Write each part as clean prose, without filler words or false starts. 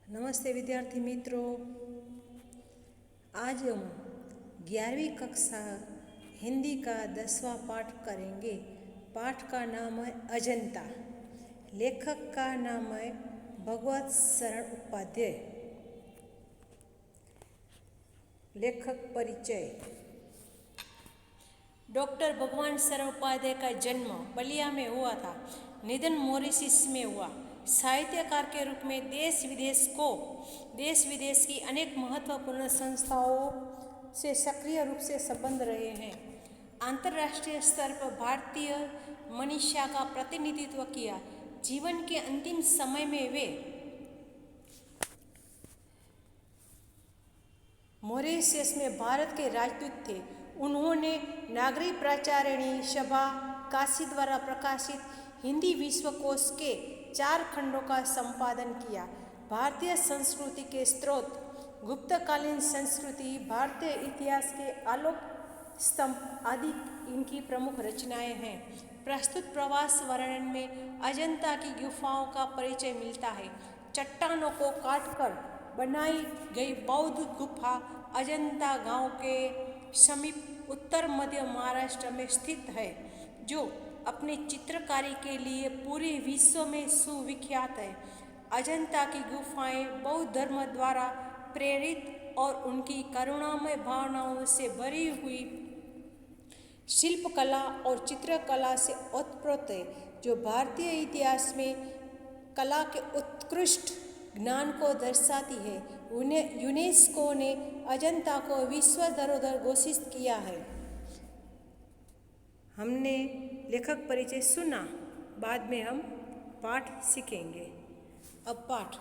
नमस्ते विद्यार्थी मित्रों। आज हम 11वीं कक्षा हिंदी का 10वां पाठ करेंगे। पाठ का नाम है अजंता। लेखक का नाम है भगवत शरण उपाध्याय। लेखक परिचय। डॉक्टर भगवान शरण उपाध्याय का जन्म बलिया में हुआ था। निधन मॉरिशस में हुआ। साहित्यकार के रूप में देश विदेश की अनेक महत्वपूर्ण संस्थाओं से सक्रिय रूप से संबंध रहे हैं। अंतर्राष्ट्रीय स्तर पर भारतीय मनीषा का प्रतिनिधित्व किया। जीवन के अंतिम समय में वे मॉरिशस में भारत के राजदूत थे। उन्होंने नागरिक प्राचार्यणी सभा काशी द्वारा प्रकाशित हिंदी विश्वकोश के 4 खंडों का संपादन किया। भारतीय संस्कृति के स्रोत, गुप्तकालीन संस्कृति, भारतीय इतिहास के आलोक स्तंभ आदि इनकी प्रमुख रचनाएं हैं। प्रस्तुत प्रवास वर्णन में अजंता की गुफाओं का परिचय मिलता है। चट्टानों को काटकर बनाई गई बौद्ध गुफा अजंता गांव के समीप उत्तर मध्य महाराष्ट्र में स्थित है, जो अपनी चित्रकारी के लिए पूरे विश्व में सुविख्यात है। अजंता की गुफाएं बौद्ध धर्म द्वारा प्रेरित और उनकी करुणामय भावनाओं से भरी हुई शिल्पकला और चित्रकला से ओतप्रोत है, जो भारतीय इतिहास में कला के उत्कृष्ट ज्ञान को दर्शाती है। यूनेस्को ने अजंता को विश्व धरोहर घोषित किया है। हमने लेखक परिचय सुना, बाद में हम पाठ सीखेंगे। अब पाठ।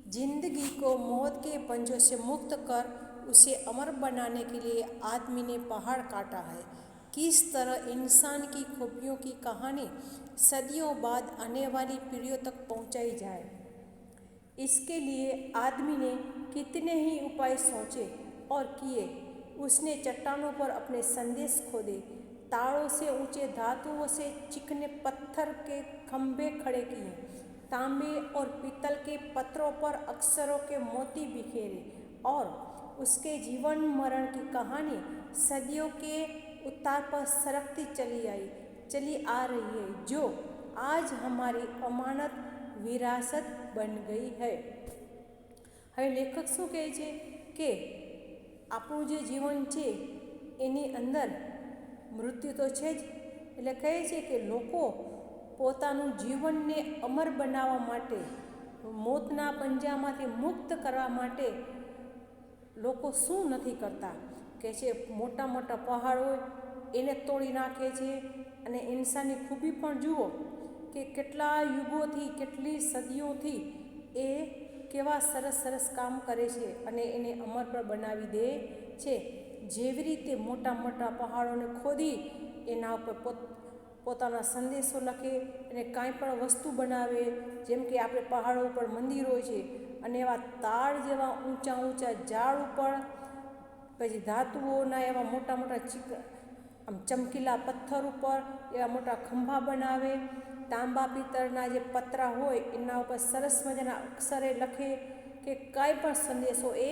जिंदगी को मौत के पंजों से मुक्त कर उसे अमर बनाने के लिए आदमी ने पहाड़ काटा है। किस तरह इंसान की खूबियों की कहानी सदियों बाद आने वाली पीढ़ियों तक पहुंचाई जाए, इसके लिए आदमी ने कितने ही उपाय सोचे और किए। उसने चट्टानों पर अपने संदेश खोदे, तारों से ऊंचे धातुओं से चिकने पत्थर के खंभे खड़े किए, तांबे और पीतल के पत्रों पर अक्षरों के मोती बिखेरे, और उसके जीवन मरण की कहानी सदियों के उतार पर सरकती चली आ रही है, जो आज हमारी अमानत विरासत बन गई है। હવે લેખક શું કહે છે કે આપણું જે જીવન છે એની અંદર મૃત્યુ તો છે જ, એટલે કહે છે કે લોકો પોતાનું જીવનને અમર બનાવવા માટે, મોતના પંજામાંથી મુક્ત કરવા માટે લોકો શું નથી કરતા, કે છે મોટા મોટા પહાડ હોય એને તોડી નાખે છે, અને ઇન્સાનની ખૂબી પણ જુઓ કે કેટલા યુગોથી, કેટલી સદીઓથી એ કેવા સરસ કામ કરે છે અને એને અમર પર બનાવી દે છે। જેવી રીતે મોટા મોટા પહાડોને ખોદી એના ઉપર પોતાના સંદેશો લખે અને કાંઈ પણ વસ્તુ બનાવે, જેમ કે આપણે પહાડો ઉપર મંદિરો છે અને એવા તાડ જેવા ઊંચા ઝાડ ઉપર, પછી ધાતુઓના એવા મોટા આમ ચમકીલા પથ્થર ઉપર એવા મોટા ખંભા બનાવે, તાંબા પિત્તળના જે પતરા હોય એના ઉપર સરસ મજાના અક્ષરે લખે કે કાંઈ પણ સંદેશો એ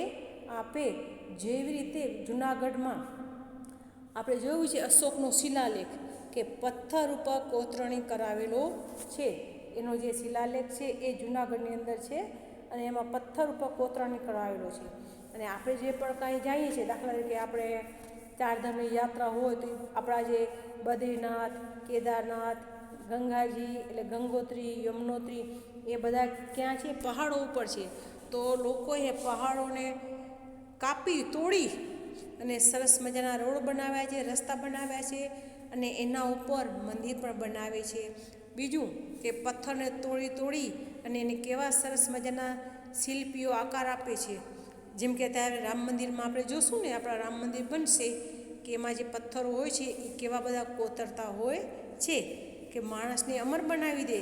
આપે। જેવી રીતે જૂનાગઢમાં આપણે જોયું છે અશોકનો શિલાલેખ કે પથ્થર ઉપર કોતરણી કરાવેલો છે, એનો જે શિલાલેખ છે એ જૂનાગઢની અંદર છે અને એમાં પથ્થર ઉપર કોતરણી કરાવેલો છે। અને આપણે જે પણ કાંઈ જઈએ છીએ, દાખલા તરીકે આપણે ચારધામની યાત્રા હોય તો આપણા જે બદ્રીનાથ, કેદારનાથ, ગંગાજી એટલે ગંગોત્રી, યમનોત્રી એ બધા ક્યાં છે? પહાડો ઉપર છે। તો લોકોએ પહાડોને કાપી તોડી અને સરસ મજાના રોડ બનાવ્યા છે, રસ્તા બનાવ્યા છે અને એના ઉપર મંદિર પણ બનાવે છે। બીજું કે પથ્થરને તોડી અને એને કેવા સરસ મજાના શિલ્પીઓ આકાર આપે છે। જેમ કે ત્યારે રામ મંદિરમાં આપણે જોશું ને, આપણા રામ મંદિર બનશે કે એમાં જે પથ્થરો હોય છે એ કેવા બધા કોતરતા હોય છે કે માણસને અમર બનાવી દે।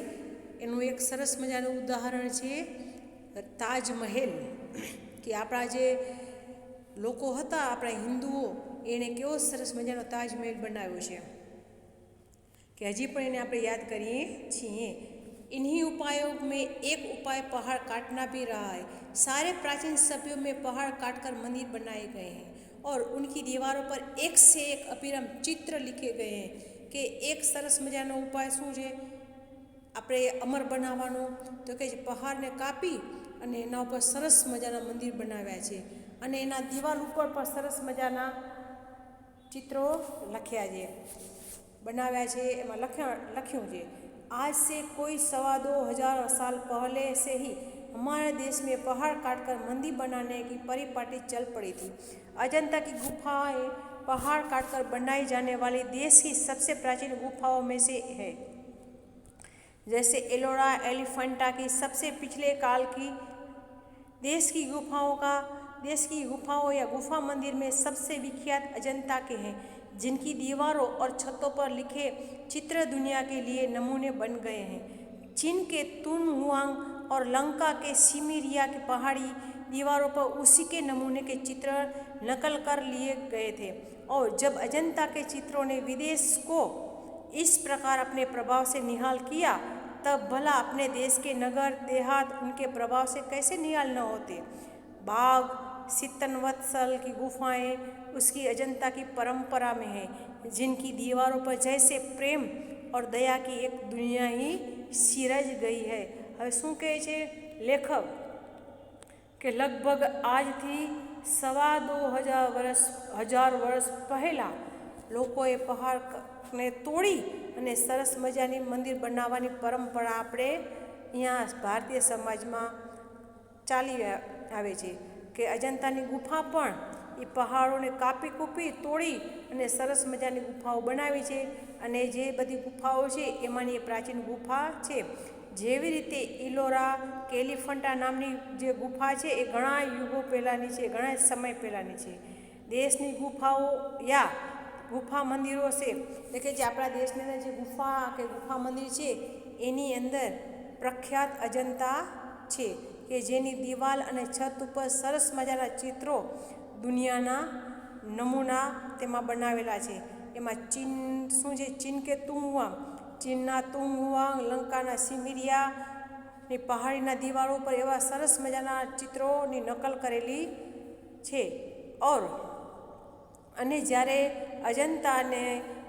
એનું એક સરસ મજાનું ઉદાહરણ છે તાજમહેલ, કે આપણા જે લોકો હતા, આપણા હિન્દુઓ, એણે કેવો સરસ મજાનો તાજમહેલ બનાવ્યો છે કે હજી પણ એને આપણે યાદ કરીએ છીએ। इन्हीं उपायों में एक उपाय पहाड़ काटना भी रहा है। सारे प्राचीन सभ्यों में पहाड़ काटकर मंदिर बनाए गए हैं और उनकी दीवारों पर एक से एक अविरम चित्र लिखे गए हैं कि एक सरस मजानो उपाय શું છે આપણે અમર બનાવવાનો, તો કે પહાડને કાપી અને એના ઉપર સરસ મજાના મંદિર બનાવ્યા છે અને એના દિવાલ ઉપર પણ સરસ મજાના ચિત્રો લખ્યા છે બનાવ્યા છે એમાં લખ્યું છે आज से कोई 2,500 साल पहले से ही हमारे देश में पहाड़ काटकर मंदिर बनाने की परिपाटी चल पड़ी थी। अजंता की गुफाएं पहाड़ काटकर बनाई जाने वाली देश की सबसे प्राचीन गुफाओं में से है। जैसे एलोरा एलिफेंटा की सबसे पिछले काल की देश की गुफाओं या गुफा मंदिर में सबसे विख्यात अजंता के हैं, जिनकी दीवारों और छतों पर लिखे चित्र दुनिया के लिए नमूने बन गए हैं। चीन के तुनहुआंग और लंका के सिमिरिया की पहाड़ी दीवारों पर उसी के नमूने के चित्र नकल कर लिए गए थे और जब अजंता के चित्रों ने विदेश को इस प्रकार अपने प्रभाव से निहाल किया, तब भला अपने देश के नगर देहात उनके प्रभाव से कैसे निहाल न होते। बाघ सितनवत्सल की गुफाएं उसकी अजंता की परंपरा में है, जिनकी दीवारों पर जैसे प्रेम और दया की एक दुनिया ही सिरज गई है। હવે શું કહે છે લેખક કે લગભગ આજથી 2,500 વર્ષ પહેલાં લોકોએ પહાડને તોડી અને સરસ મજાની મંદિર બનાવવાની પરંપરા આપણે અહીંયા ભારતીય સમાજમાં ચાલી આવે છે કે અજંતાની ગુફા પણ એ પહાડોને કાપી કૂપી તોડી અને સરસ મજાની ગુફાઓ બનાવી છે અને જે બધી ગુફાઓ છે એમાંની એ પ્રાચીન ગુફા છે। જેવી રીતે ઇલોરા કે એલિફન્ટા નામની જે ગુફા છે એ ઘણા યુગો પહેલાંની છે, ઘણા સમય પહેલાંની છે। દેશની ગુફાઓ યા ગુફા મંદિરો છે એટલે કે જે આપણા દેશની અંદર જે ગુફા કે ગુફા મંદિર છે એની અંદર પ્રખ્યાત અજંતા છે કે જેની દિવાલ અને છત ઉપર સરસ મજાના ચિત્રો દુનિયાના નમૂના તેમાં બનાવેલા છે। એમાં ચીન શું છે, ચીન કે તુંગવાંગ, ચીનના તુંગવાંગ, લંકાના સિમિરિયા ની પહાડીના દિવાલો પર એવા સરસ મજાના ચિત્રોની નકલ કરેલી છે। और અને જ્યારે અજંતાને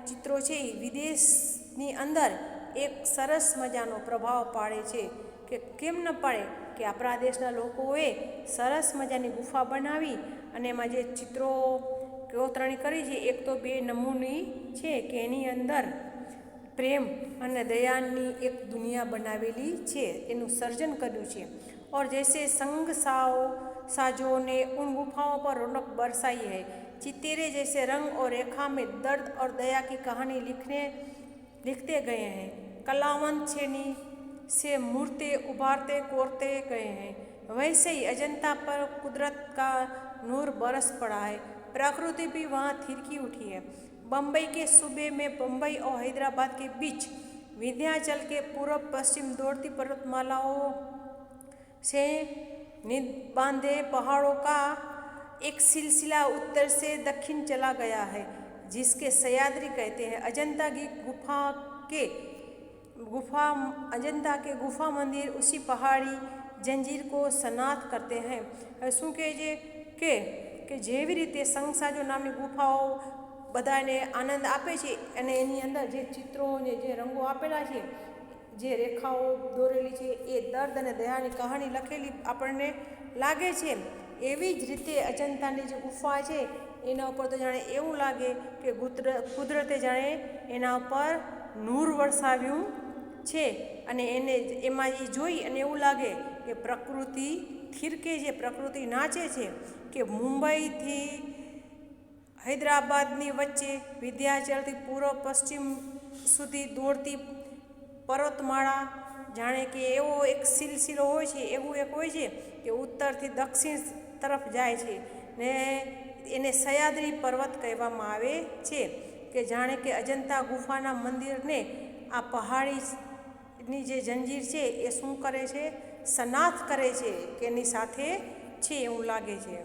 ચિત્રો છે એ વિદેશની અંદર એક સરસ મજાનો પ્રભાવ પાડે છે કે કેમ ન પાડે કે આપણા દેશના લોકોએ સરસ મજાની ગુફા બનાવી અને એમાં જે ચિત્રો કોતરણી કરી છે એક તો બે નમૂની છે કે એની અંદર પ્રેમ અને દયાની એક દુનિયા બનાવેલી છે, એનું સર્જન કર્યું છે। और जैसे संग साजों ने उन गुफाओं पर रौनक बरसाई है, चितेरे जैसे रंग और रेखा में दर्द और दया की कहानी लिखते गए हैं। कलावंत छेनी से मूर्तें उभारते कोरते गए हैं, वैसे ही अजंता पर कुदरत का नूर बरस पड़ा है। प्रकृति भी वहाँ थिरकी उठी है। बम्बई के सूबे में बम्बई और हैदराबाद के बीच विंध्याचल के पूर्व पश्चिम दौड़ती पर्वतमालाओं से निद बांधे पहाड़ों का एक सिलसिला उत्तर से दक्षिण चला गया है, जिसके सह्याद्री कहते हैं। अजंता के गुफा मंदिर उसी पहाड़ी जंजीर को सनाथ करते हैं। શું કહે છે કે જેવી રીતે સંગસાજો નામની ગુફાઓ બધાને આનંદ આપે છે અને એની અંદર જે ચિત્રો ને જે રંગો આપેલા છે, જે રેખાઓ દોરેલી છે એ દર્દ અને દયાની કહાની લખેલી આપણને લાગે છે, એવી જ રીતે અજંતાની જે ગુફા છે એના ઉપર તો જાણે એવું લાગે કે કુદરતે જાણે એના ઉપર નૂર વરસાવ્યું છે અને એને એમાં એ જોઈ અને એવું લાગે કે પ્રકૃતિ થીરકે છે, પ્રકૃતિ નાચે છે કે મુંબઈથી હૈદરાબાદની વચ્ચે વિંધ્યાચલથી પૂર્વ પશ્ચિમ સુધી દોડતી પર્વતમાળા જાણે કે એવો એક સિલસિલો હોય છે, એવું એક હોય છે કે ઉત્તરથી દક્ષિણ તરફ જાય છે ને એને સહ્યાદ્રી પર્વત કહેવામાં આવે છે કે જાણે કે અજંતા ગુફાના મંદિરને આ પહાડીની જે જંજીર છે એ શું કરે છે, સનાથ કરે છે કે એની સાથે છે એવું લાગે છે।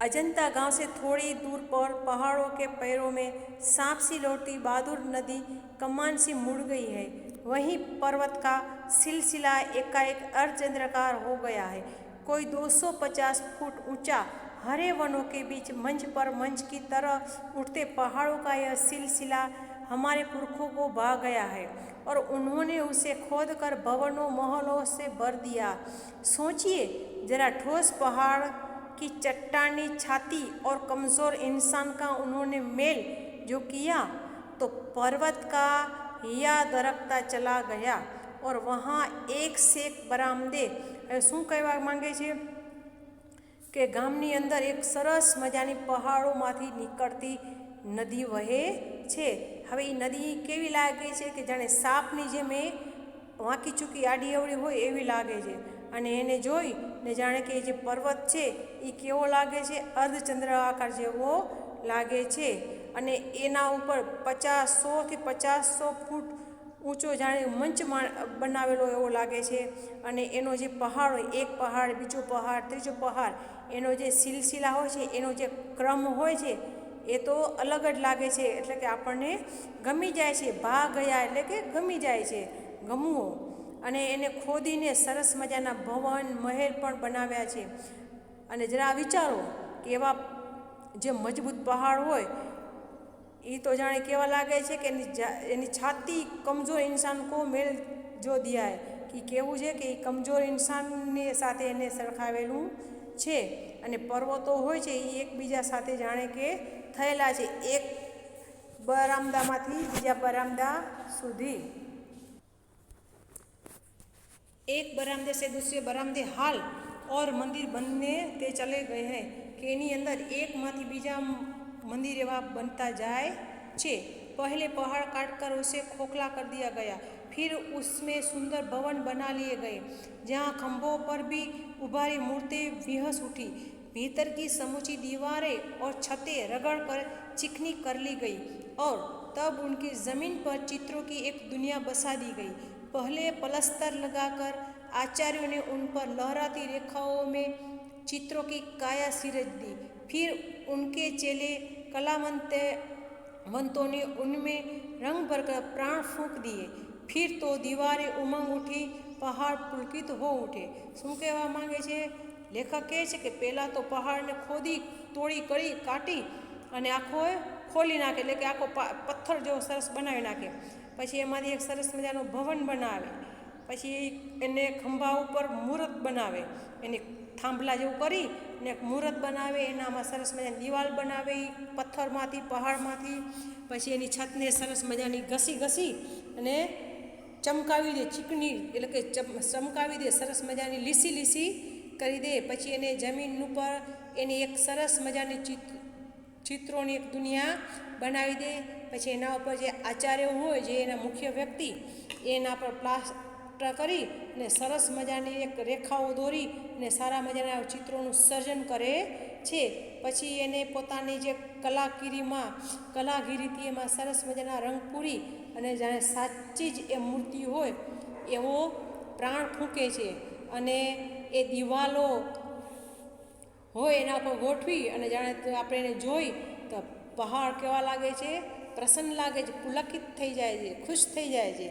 अजंता गांव से थोड़ी दूर पर पहाड़ों के पैरों में सांप सी लौटती बहादुर नदी कमान सी मुड़ गई है। वहीं पर्वत का सिलसिला एकाएक अर्धचंद्राकार हो गया है। कोई 250 फुट ऊंचा हरे वनों के बीच मंच पर मंच की तरह उठते पहाड़ों का यह सिलसिला हमारे पुरखों को भा गया है और उन्होंने उसे खोद कर भवनों महलों से भर दिया। सोचिए जरा, ठोस पहाड़ की चट्टानी छाती और कमज़ोर इंसान का उन्होंने मेल जो किया तो पर्वत का हिया दरकता चला गया और वहाँ एक से एक बरामदे। શું કહેવા માંગે છે કે ગામની અંદર એક સરસ મજાની પહાડોમાંથી નીકળતી નદી વહે છે। હવે એ નદી કેવી લાગે છે કે જાણે સાપની જેમ એ વાંકી ચૂકી આડી અવળી હોય એવી લાગે છે અને એને જોઈ ને જાણે કે જે પર્વત છે એ કેવો લાગે છે, અર્ધચંદ્ર આકાર જેવો લાગે છે અને એના ઉપર 100થી 500 ફૂટ ઊંચો જાણે મંચ બનાવેલો એવો લાગે છે અને એનો જે પહાડ હોય, એક પહાડ, બીજો પહાડ, ત્રીજો પહાડ, એનો જે સિલસિલા હોય છે, એનો જે ક્રમ હોય છે એ તો અલગ જ લાગે છે। એટલે કે આપણને ગમી જાય છે। ભા ગયા એટલે કે ગમી જાય છે, ગમવો। અને એને ખોદીને સરસ મજાના ભવન મહેલ પણ બનાવ્યા છે। અને જરા વિચારો કે એવા જે મજબૂત પહાડ હોય એ તો જાણે કેવા લાગે છે કે એની છાતી કમજોર इंसान को मेल जो दिया है कि કેવું છે કે એ કમજોર ઇન્સાનની સાથે એને સરખાવેલું છે અને પર્વતો હોય છે એ એકબીજા સાથે જાણે કે થયેલા છે, એક બરામદામાંથી બીજા બરામદા સુધી, एक बरामदे से दूसरे बरामदे हाल और मंदिर बनने ते चले गए हैं कि એની અંદર એકમાંથી બીજા मंदिर एवं बनता जाए छे। पहले पहाड़ काटकर उसे खोखला कर दिया गया, फिर उसमें सुंदर भवन बना लिए गए जहाँ खंभों पर भी उभारी मूर्तें विहस उठी। भीतर की समूची दीवारें और छतें रगड़ कर चिकनी कर ली गई और तब उनकी ज़मीन पर चित्रों की एक दुनिया बसा दी गई। पहले पलस्तर लगाकर आचार्यों ने उन पर लहराती रेखाओं में चित्रों की काया सिरज दी, फिर उनके चेले कलावंतों ने उनमें रंग भरकर प्राण फूंक दिए। फिर तो दीवारें उमंग उठी, पहाड़ पुलकित हो उठे। શું કહેવા માંગે છે લેખક? કહે છે કે પહેલાં તો પહાડને ખોદી તોડી કરી કાઢી અને આખો ખોલી નાખે, એટલે કે આખો પથ્થર જેવો સરસ બનાવી નાખે। પછી એમાંથી એક સરસ મજાનું ભવન બનાવે, પછી એને ખંભા ઉપર મૂર્ત બનાવે, એની થાંભલા જેવું કરી ને એક મૂર્ત બનાવે, એનામાં સરસ મજાની દિવાલ બનાવે પથ્થરમાંથી, પહાડમાંથી। પછી એની છતને સરસ મજાની ઘસી અને ચમકાવી દે, ચીકણી એટલે કે ચમકાવી દે, સરસ મજાની લીસી કરી દે। પછી એને જમીન ઉપર એની એક સરસ મજાની ચિત્રોની એક દુનિયા બનાવી દે। પછી એના ઉપર જે આચાર્ય હોય, જે એના મુખ્ય વ્યક્તિ, એના પર પ્લાસ્ટર કરી ને સરસ મજાની એક રેખાઓ દોરી ને સારા મજાના ચિત્રોનું સર્જન કરે છે। પછી એને પોતાની જે કલાગીરીથી એમાં સરસ મજાના રંગ પૂરી અને જાણે સાચી જ એ મૂર્તિ હોય એવો પ્રાણ ફૂંકે છે અને એ દિવાલો હોય એના પર ગોઠવી અને જાણે આપણે એને જોઈ તો પહાડ કેવા લાગે છે, प्रसन्न लागे, पुलकित थी जाए, खुश थी जाए।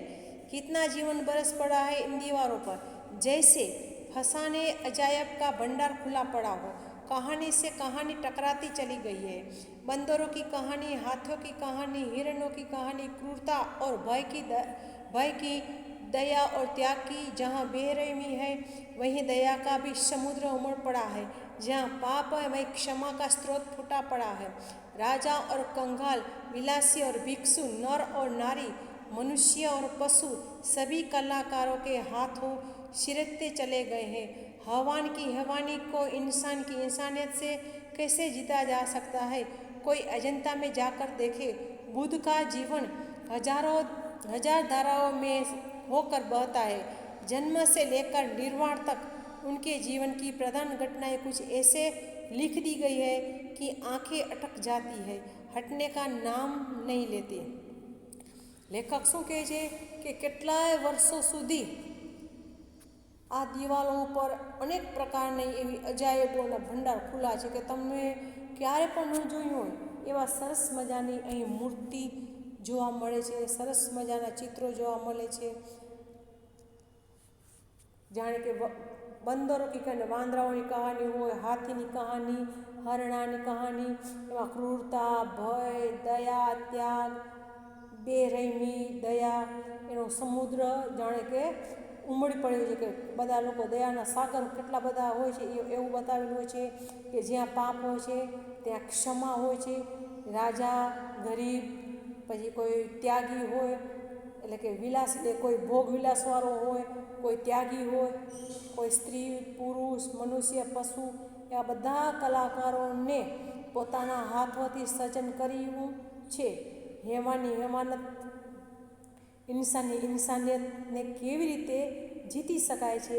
कितना जीवन बरस पड़ा है इन दीवारों पर, जैसे फसाने अजायब का भंडार खुला पड़ा हो। कहानी से कहानी टकराती चली गई है। बंदरों की कहानी, हाथियों की कहानी, हिरणों की कहानी, क्रूरता और भय की, दया और त्याग की। जहाँ बेरहमी है वहीं दया का भी समुद्र उमड़ पड़ा है। जहाँ पाप है वहीं क्षमा का स्रोत फूटा पड़ा है। राजा और कंगाल, विलासी और भिक्षु, नर और नारी, मनुष्य और पशु, सभी कलाकारों के हाथों सिरकते चले गए हैं। हैवान की हैवानी को इंसान की इंसानियत से कैसे जीता जा सकता है? कोई अजंता में जाकर देखे। बुद्ध का जीवन हजार धाराओं में होकर बहता है। जन्म से लेकर निर्वाण तक उनके जीवन की प्रधान घटनाएं कुछ ऐसे लिख दी गई है कि आंखें अटक जाती है, हटने का नाम नहीं लेती। लेखक શું કહે છે કે કેટલાય વર્ષો સુધી આ દિવાલો ઉપર અનેક પ્રકારની એવી અજાયબોના ભંડાર ખુલ્લા છે કે તમે ક્યારે પણ ન જોયું હોય એવા સરસ મજાની અહીં મૂર્તિ જોવા મળે છે, સરસ મજાના ચિત્રો જોવા મળે છે। જાણે કે બંદરો કી વાંદરાઓની કહાની હોય, હાથીની કહાની, હરણાની કહાની, એમાં ક્રૂરતા, ભય, દયા, ત્યાગ, બેરહેમી, દયા, એનો સમુદ્ર જાણે કે ઉમળી પડ્યો છે, કે બધા લોકો દયાના સાગર કેટલા બધા હોય છે એવું બતાવેલું હોય છે, કે જ્યાં પાપ હોય છે ત્યાં ક્ષમા હોય છે, રાજા, ગરીબ, પછી કોઈ ત્યાગી હોય, એટલે કે વિલાસ, કોઈ ભોગ વિલાસવાળો હોય, કોઈ ત્યાગી હોય, કોઈ સ્ત્રી, પુરુષ, મનુષ્ય, પશુ, એવા બધા કલાકારોને પોતાના હાથોથી સર્જન કર્યું છે। હેમાનત ઇન્સાનિયતને કેવી રીતે જીતી શકાય છે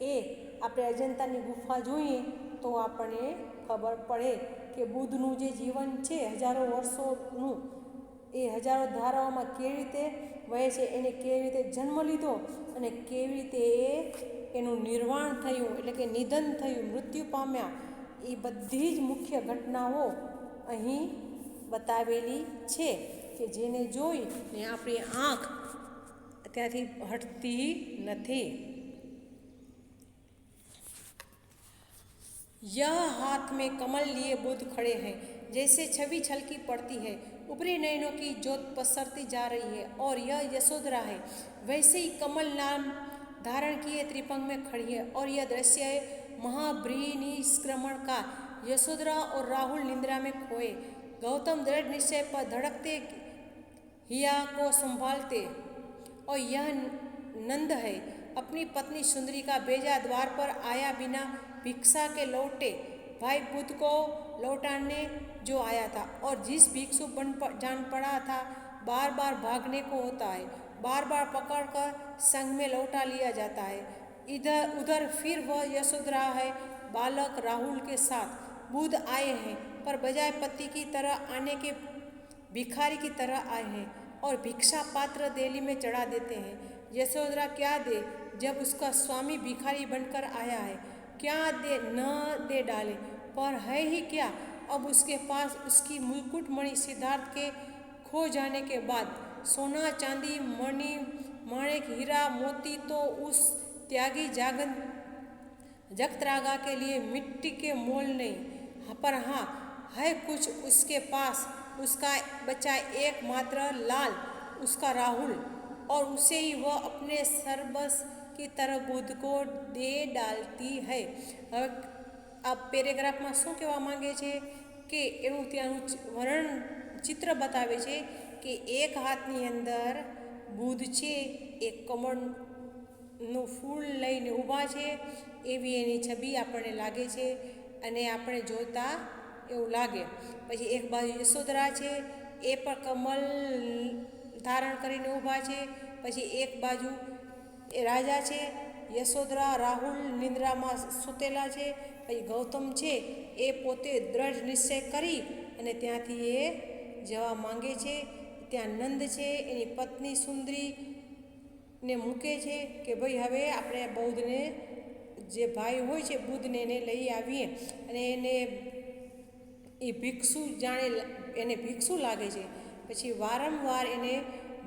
એ આપણે અજંતાની ગુફા જોઈએ તો આપણને ખબર પડે કે બુદ્ધનું જે જીવન છે હજારો વર્ષોનું, એ હજારો ધારાઓમાં કેવી રીતે વહે છે, એને કેવી રીતે જન્મ લીધો અને કેવી રીતે એનું નિર્વાણ થયું, એટલે કે નિધન થયું, મૃત્યુ પામ્યા, એ બધી જ મુખ્ય ઘટનાઓ અહીં બતાવેલી છે, કે જેને જોઈને આપણી આંખ ત્યાંથી હટતી નથી। यह हाथ में कमल लिए बुद्ध खड़े हैं, जैसे छवि छलकी पड़ती है, ऊपरी नयनों की ज्योत पसरती जा रही है, और यह यशोधरा है, वैसे ही कमल नाम धारण किए त्रिपंग में खड़ी है, और यह दृश्य है महाभ्रिनिष्क्रमण का। यशोधरा और राहुल निंद्रा में खोए, गौतम दृढ़ निश्चय पर धड़कते हिया को संभालते, और यह नंद है, अपनी पत्नी सुंदरी का भेजा द्वार पर आया बिना भिक्षा के लौटे भाई बुद्ध को लौटाने जो आया था, और जिस भिक्षु जान पड़ा था बार बार भागने को होता है, बार बार पकड़कर संग में लौटा लिया जाता है। इधर उधर फिर वह यशोधरा है, बालक राहुल के साथ। बुद्ध आए हैं, पर बजाय पति की तरह आने के भिखारी की तरह आए हैं, और भिक्षा पात्र देली में चढ़ा देते हैं। यशोधरा क्या दे जब उसका स्वामी भिखारी बनकर आया है, क्या दे न दे डाले, पर है ही क्या अब उसके पास। उसकी मुकुट मणि सिद्धार्थ के खो जाने के बाद सोना, चांदी, मणि, माणिक, हीरा, मोती तो उस त्यागी जगत्रागा के लिए मिट्टी के मोल नहीं, पर हाँ है कुछ उसके पास, उसका बच्चा एकमात्र लाल, उसका राहुल, और उसे ही वह अपने सर्वस्व की तरह बुद्ध को दे डालती है। હવે આ પેરેગ્રાફમાં શું કહેવા માંગે છે કે એનું ત્યાંનું વર્ણન ચિત્ર બતાવે છે કે એક હાથની અંદર બુદ્ધ છે, એક કમળનું ફૂલ લઈને ઊભા છે એવી એની છબી આપણને લાગે છે, અને આપણે જોતા એવું લાગે। પછી એક બાજુ યશોધરા છે, એ પણ કમળ ધારણ કરીને ઊભા છે। પછી એક બાજુ એ રાજા છે, યશોધરા, રાહુલ નિંદ્રામાં સૂતેલા છે। પછી ગૌતમ છે એ પોતે દ્રઢ નિશ્ચય કરી અને ત્યાંથી એ જવા માંગે છે। ત્યાં નંદ છે, એની પત્ની સુંદરીને મૂકે છે કે ભાઈ હવે આપણે બૌદ્ધને જે ભાઈ હોય છે બુદ્ધને એને લઈ આવીએ, અને એને એ ભિક્ષુ જાણે એને ભિક્ષુ લાગે છે। પછી વારંવાર એને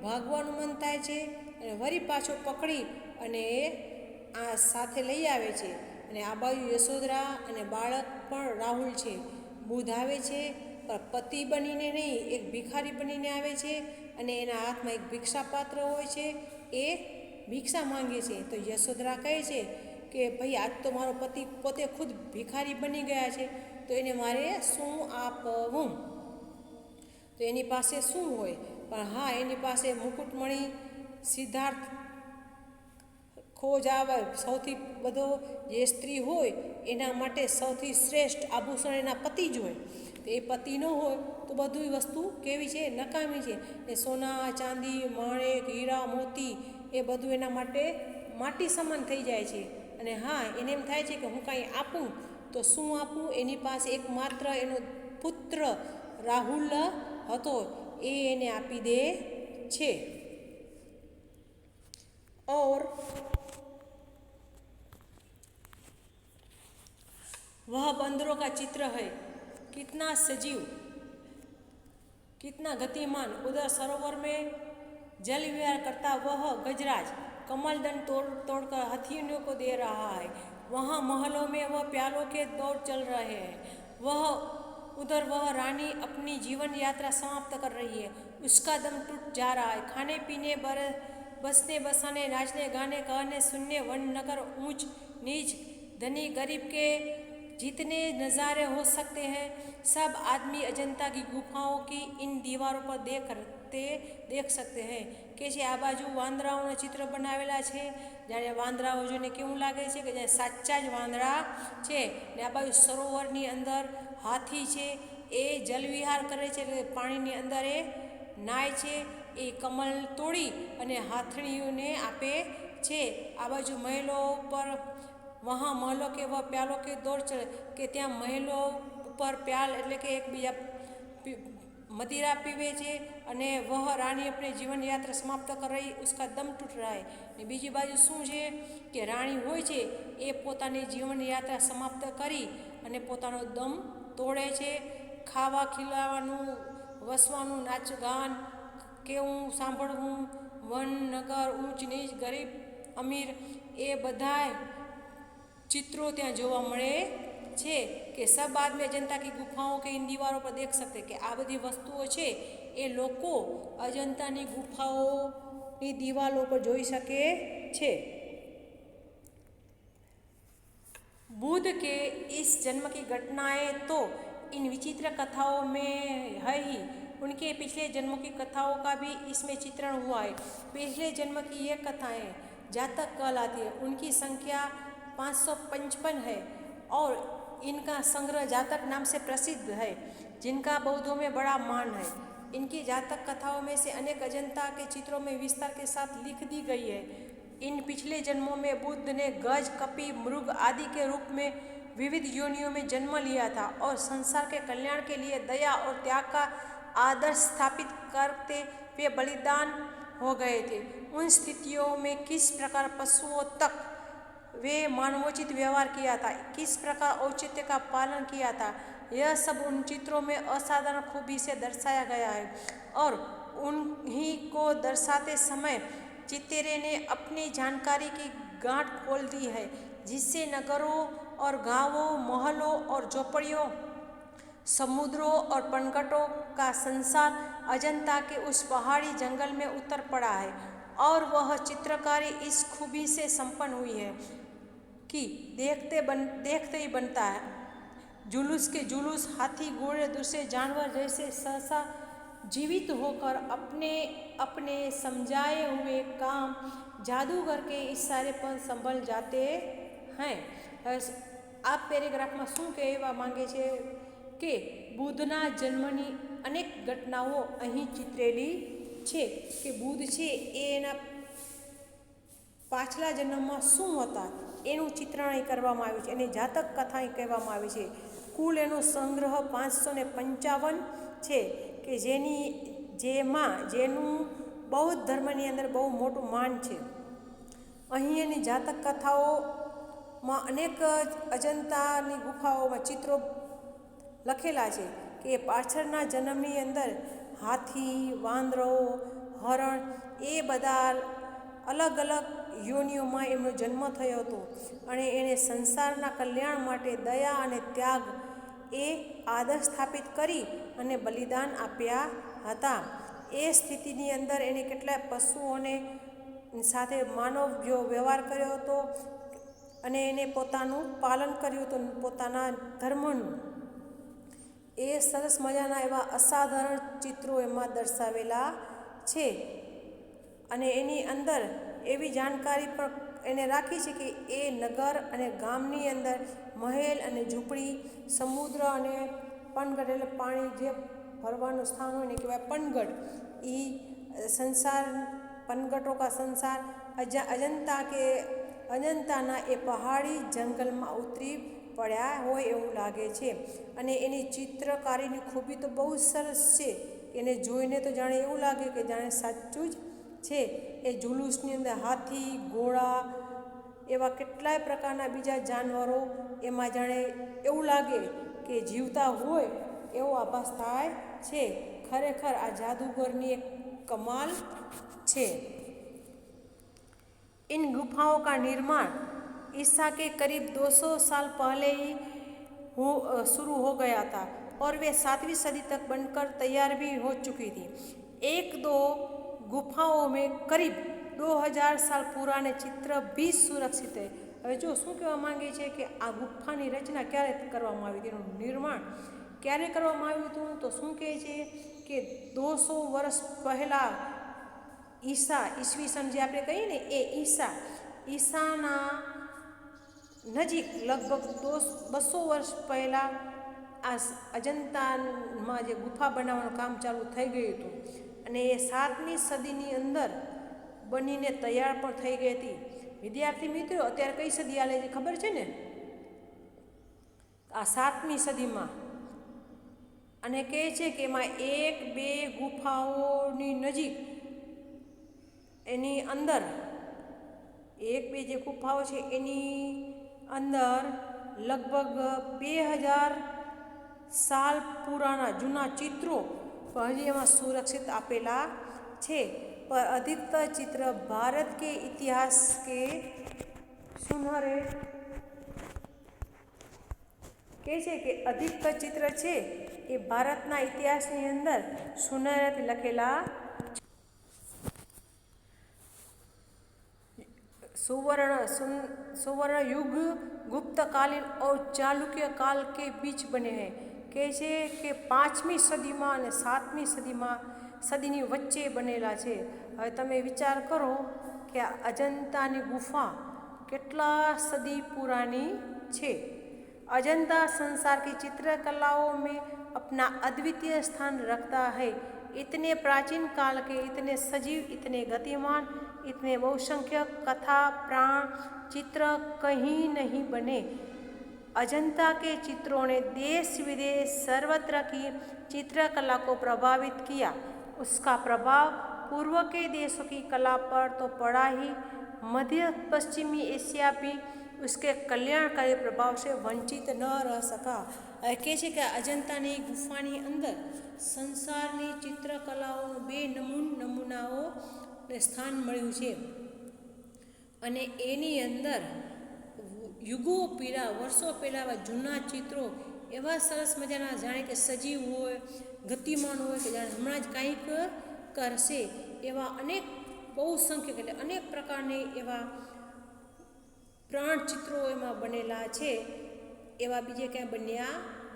ભાગવાનું મન થાય છે, અને વળી પાછો પકડી અને એ આ સાથે લઈ આવે છે। અને આ બાજુ યશોધરા અને બાળક પણ રાહુલ છે। બુદ્ધ આવે છે, પણ પતિ બનીને નહીં, એક ભિખારી બનીને આવે છે, અને એના હાથમાં એક ભિક્ષાપાત્ર હોય છે, એ ભિક્ષા માંગે છે। તો યશોધરા કહે છે કે ભાઈ આજ તો મારો પતિ પોતે ખુદ ભિખારી બની ગયા છે, તો એને મારે શું આપવું? તો એની પાસે શું હોય? પણ હા, એની પાસે મુકુટમણી સિદ્ધાર્થ ખોજાવર, સૌથી બધો જે સ્ત્રી હોય એના માટે સૌથી શ્રેષ્ઠ આભૂષણ એના પતિ જ હોય। તો એ પતિ ન હોય તો બધી વસ્તુ કેવી છે? નકામી છે। એ સોના, ચાંદી, માણેક, હીરા, મોતી એ બધું એના માટે માટી સમાન થઈ જાય છે। અને હા, એને એમ થાય છે કે હું કાંઈ આપું તો શું આપું? એની પાસે એકમાત્ર એનો પુત્ર રાહુલ હતો, એ એને આપી દે છે। और वह बंदरों का चित्र है, कितना सजीव, कितना गतिमान। उधर सरोवर में जल विहार करता वह गजराज कमलदन तोड़कर हाथियों को दे रहा है। वहाँ महलों में वह प्यालों के दौर चल रहे हैं। उधर वह रानी अपनी जीवन यात्रा समाप्त कर रही है। उसका दम टूट जा रहा है। खाने पीने बसने बसाने नाचने गाने कहने सुनने वन नगर ऊंच नीच धनी गरीब के जितने नज़ारे हो सकते हैं सब आदमी अजंता की गुफाओं की इन दीवारों पर देख सकते हैं। કે છે આ બાજુ વાંદરાઓના ચિત્ર બનાવેલા છે, જાણે વાંદરાઓ જોઈને કેવું લાગે છે કે જાણે સાચા જ વાંદરા છે ને આ બાજુ સરોવરની અંદર હાથી છે એ જલવિહાર કરે છે એટલે પાણીની અંદર એ નાય છે, એ કમલ તોડી અને હાથણીઓને આપે છે। આ બાજુ મહેલો પર વहाँ महलों के वह प्यालों के दौर चले કે ત્યાં મહેલો ઉપર પ્યાલ એટલે કે એકબીજા मदिरा पीवे छे अने वह रानी अपने जीवन यात्रा समाप्त कर रही, उसका दम टूट रहा है। ने बीजी बाजू शू छे कि राणी होय छे ए पोतानी जीवन यात्रा समाप्त करी अने पोतानो दम तोड़े छे। खावा खीलावानुं वसवानुं नाच गान केवुं सांभळवुं वन नगर ऊंच नीच गरीब अमीर ए बधाय चित्रों त्यां जोवा मळे छे कि सब आदमी अजंता की गुफाओं के इन दीवारों पर देख सकते कि आ बधी वस्तुओं छे ए लोको अजंतानी गुफाओनी दीवारों पर जोई सके छे। बुद्ध के इस जन्म की घटनाएं तो इन विचित्र कथाओं में है ही, उनके पिछले जन्मों की कथाओं का भी इसमें चित्रण हुआ है। पिछले जन्म की ये कथाएं जातक कहलाती है। उनकी संख्या 555 है और इनका संग्रह जातक नाम से प्रसिद्ध है, जिनका बौद्धों में बड़ा मान है। इनकी जातक कथाओं में से अनेक अजंता के चित्रों में विस्तार के साथ लिख दी गई है। इन पिछले जन्मों में बुद्ध ने गज कपि मृग आदि के रूप में विविध योनियों में जन्म लिया था और संसार के कल्याण के लिए दया और त्याग का आदर्श स्थापित करते वे बलिदान हो गए थे। उन स्थितियों में किस प्रकार पशुओं तक वे मानवोचित व्यवहार किया था, किस प्रकार औचित्य का पालन किया था, यह सब उन चित्रों में असाधारण खूबी से दर्शाया गया है। और उन्हीं को दर्शाते समय चित्तेरे ने अपनी जानकारी की गांठ खोल दी है, जिससे नगरों और गांवों महलों और झोपड़ियों समुद्रों और पनघटों का संसार अजंता के उस पहाड़ी जंगल में उतर पड़ा है। और वह चित्रकारी इस खूबी से संपन्न हुई है कि देखते ही बनता है। जुलूस के जुलूस हाथी घोड़े दूसरे जानवर जैसे सहसा जीवित होकर अपने अपने समझाए हुए काम जादूगर के इशारे पर संभल जाते हैं। आ पेरेग्राफ में शू कहेवा मांगे छे कि बुद्धना जन्मनी अनेक घटनाओं अहीं चित्रेली छे कि बुद्ध छे एना पाछला जन्ममां शुं हता एनुं चित्रण અહીં કરવામાં આવ્યું છે, એની જાતક કથા અહીં કહેવામાં આવી છે। કુલ એનો સંગ્રહ 555 છે કે જેનું બૌદ્ધ ધર્મની અંદર બહુ મોટું માન છે। અહીં એની જાતક કથાઓમાં અનેક અજંતાની ગુફાઓમાં ચિત્રો લખેલા છે કે પાછળના જન્મની અંદર હાથી વાંદરો હરણ એ બધા અલગ અલગ યોનિઓમાં એમનો જન્મ થયો હતો અને એણે સંસારના કલ્યાણ માટે દયા અને ત્યાગ એ આદર્શ સ્થાપિત કરી અને બલિદાન આપ્યા હતા। એ સ્થિતિની અંદર એણે કેટલાય પશુઓને સાથે માનવ વ્યવહાર કર્યો હતો અને એને પોતાનું પાલન કર્યું હતું પોતાના ધર્મનું। એ સરસ મજાના એવા અસાધારણ ચિત્રો એમાં દર્શાવેલા છે અને એની અંદર એવી જાણકારી પણ એને રાખી છે કે એ નગર અને ગામની અંદર મહેલ અને ઝૂંપડી સમુદ્ર અને પનગઢ એટલે પાણી જે ભરવાનું સ્થાન હોય ને કહેવાય પનગઢ, એ સંસાર पनघटों का संसार अजंताना ए पहाड़ी जंगल में उतरी पड़ा हो एवं लगे छे। अने एनी चित्रकारीनी खूबी तो बहुत सरस छे, एने जोईने तो जाणे एवं लगे कि जाणे साचुं ज छे। ए जुलूसनी अंदर हाथी घोड़ा एवा केटलाय प्रकारना बीजा जानवरों एमां जाणे एवं लगे कि जीवता होय एवो आभास थाय छे। खरेखर आ जादूगरनी एक कमाल छे। इन गुफाओं का निर्माण ईसा के करीब 200 साल पहले ही शुरू हो गया था और वे 7वीं सदी तक बनकर तैयार भी हो चुकी थी। एक दो गुफाओं में करीब 2000 साल पुराने चित्र भी सुरक्षित है। હવે જો શું કહેવા માંગે છે કે આ ગુફાની રચના ક્યારે કરવામાં આવી હતી, એનું નિર્માણ ક્યારે કરવામાં આવ્યું હતું, તો શું કહે છે કે 200 વર્ષ પહેલાં ઈસા ઈસવીસન જે આપણે કહીએ ને એ ઈસાના નજીક લગભગ 200 વર્ષ પહેલાં આ અજંતામાં જે ગુફા બનાવવાનું કામ ચાલુ થઈ ગયું હતું અને એ 7મી સદીની અંદર બનીને તૈયાર પણ થઈ ગઈ હતી। વિદ્યાર્થી મિત્રો, અત્યારે કઈ સદી આલે છે ખબર છે ને? આ 7મી સદીમાં, અને કહે છે કે એમાં 1-2 ગુફાઓની નજીક એની અંદર 1-2 જે ગુફાઓ છે એની અંદર લગભગ 2000 साल पुराना जूना चित्रों हजी एवं सुरक्षित आपेला छे। पर अधिकतर चित्र भारत के इतिहास के सुनहरे कहे छे कि अधिकतर चित्र छे ए भारतना इतिहासनी अंदर सुनहरे लखेला सुवर्ण युग गुप्तकालीन और चालुक्य काल के बीच बने हैं। कहे छे कि 5મી સદીમાં અને 7મી સદીની વચ્ચે બનેલા છે। હવે તમે વિચાર કરો કે આ અજંતાની ગુફા કેટલા સદી પુરાनी છે। अजंता संसार की चित्रकलाओं में अपना अद्वितीय स्थान रखता है। इतने प्राचीन काल के, इतने सजीव, इतने गतिमान, इतने बहुसंख्यक कथा प्राण चित्र कहीं नहीं बने। अजंता के चित्रों ने देश विदेश सर्वत्र की चित्रकला को प्रभावित किया। उसका प्रभाव पूर्व के देशों की कला पर तो पड़ा ही, मध्य पश्चिमी एशिया भी उसके कल्याणकारी प्रभाव से वंचित न रह सका। कहे छे कि अजंतानी गुफानी अंदर संसारनी चित्रकलाओं 2 नमूनाओ स्थान मळ्युं छे अने एनी अंदर युगो पीड़ा वर्षों पहला जूना चित्रों एवं सरस मजाना जाने के सजीव होय, गतिमान होय कि जाने हमणां ज कंईक करशे एवा अनेक बहुसंख्यक एटले अनेक प्रकारनी एवा प्राण चित्रों एमां बनेला छे, एवा बीजे क्यांय बन्या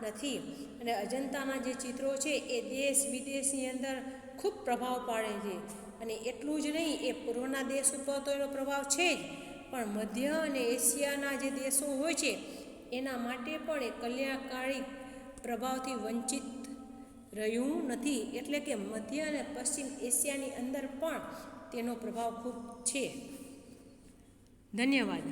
नथी। अने अजंताना जे चित्रों छे ए देश विदेशनी अंदर खूब प्रभाव पाड़े छे। अने एटલું જ नहीं, ए पूर्वना देश पर तो एनो प्रभाव छे ज, पण मध्य अने एशियाना जे देशो होय छे एना माटे पण ए कल्याणकारी प्रभावथी वंचित रह्युं नथी। एटले के मध्य अने पश्चिम एशियानी अंदर पण तेनो प्रभाव खूब छे। धन्यवाद।